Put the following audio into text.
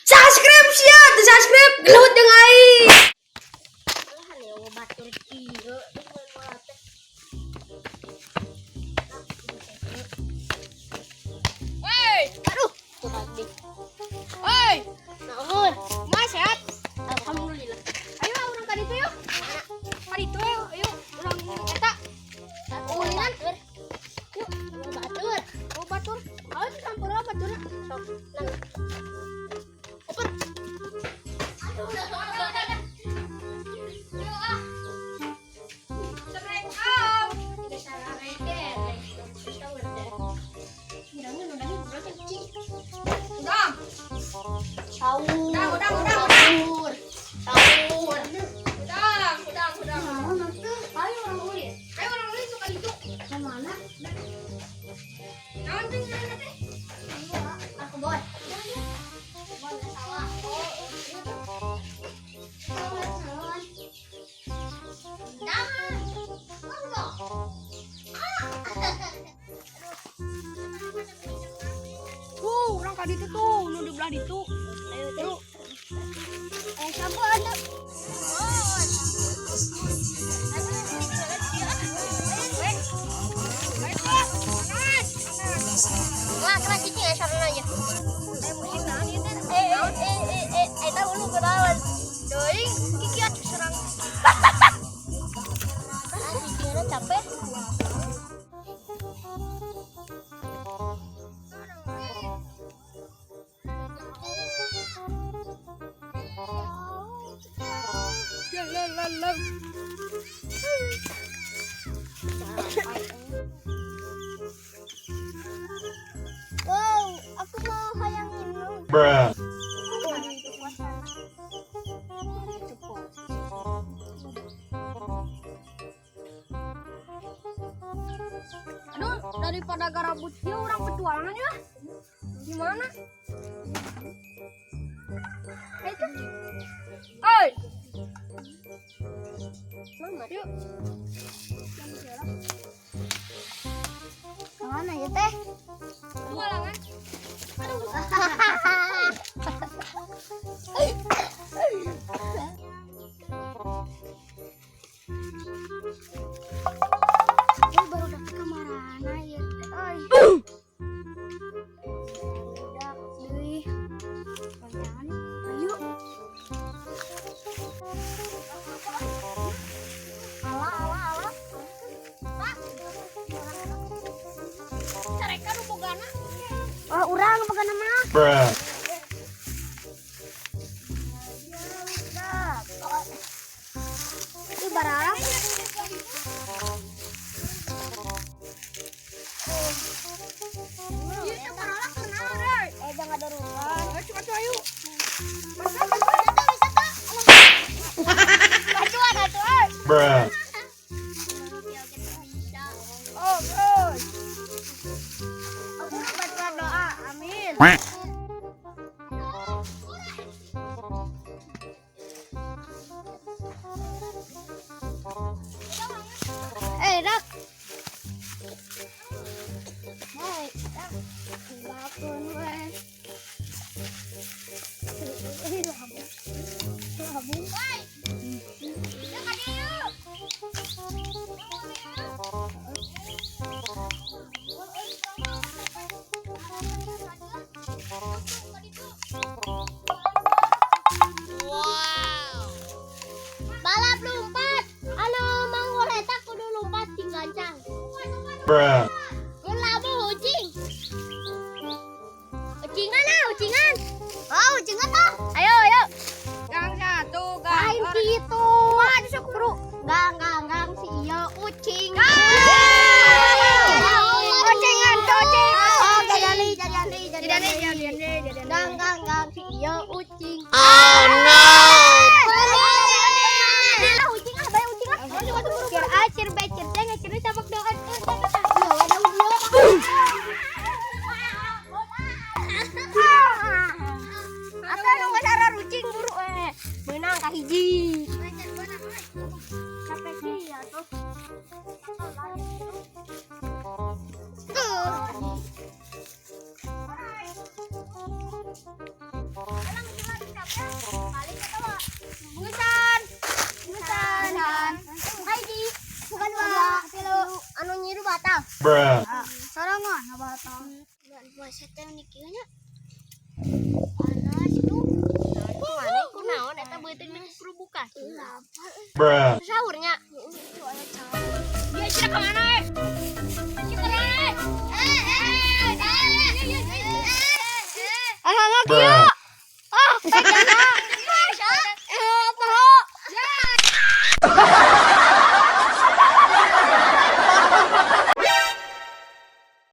Subscribe siya, subscribe gelut jeung aing. Woi, aduh, woi, Naon? mas sehat? Alhamdulillah. Ayo urang ka ditu yuk. Ka ditu yuk, ayo urang eta. Ulinan. Yuk, Batur. oh batur. Ayo campur baturna. Sok. Oper. Udang. Sahur. Udang. Sahur. Sahur. Udang. Ayo orang uli suka itu. Kemana? Naon teh ngaranna teh? Aku boy. Urang ka ditu tuh, nu di belah ditu. Ayo tuh. Sampun ada. Lah, kena cicing ya sarana aja. Eta ulu kenalan. Deuing kiki atuh serang. Cicingnya capek. Lalalala. Wow, aku mau hayang minum. Bruh. Aduh, daripada garabut dia orang petualangan ya. Gimana? Itu. Oi. Mama, yuk. Kemana ya teh? Petualangan. Ini baru dapet kemarana ya teh. Ay. Udah, deui. Panjangan. Ayo. Ala. Pak. Careka nu bogana. Oh, urang boga nama. Bruh. Ini barang. Ieu teh barang kenal deh. Jangan ada rumah. Ayo cepat ayo. Acuan. Bruh. Oh, boy. Aku baca doa. Amin. Dak. Dak. Ngapun we. Labu. Balap lompat. Anu manggol eta kudu lompat di gancang. Bruh. Mun labu ucing. Ucingan. Oh, ucingan toh. Ayo. Gang satu, Lain gang. gitu. Aduh sok bro. Gang si iya ucing. Ucingan, ucing. Oh, jadi. Gang si iya ucing. Oh no. Ucing bae ucing. Cir acir becir teh ngacir cabak doan. Asa nu ngasara rucing buru meunang ka hiji. Capek sih ya tuh. Tuh. Paling ketawa. Bungusan. Bukan. Kaiji. Bukan ba. Pero anu nyiru bata. Bruh. Sorangan na bata. Ngan puasa teh nikieunya. Panas lu. Kumaha kunaon eta beuteung mah kerubukan. Bruh. Sahurnya. Dia cina ke mana eh? Ah, Bruh. pegang.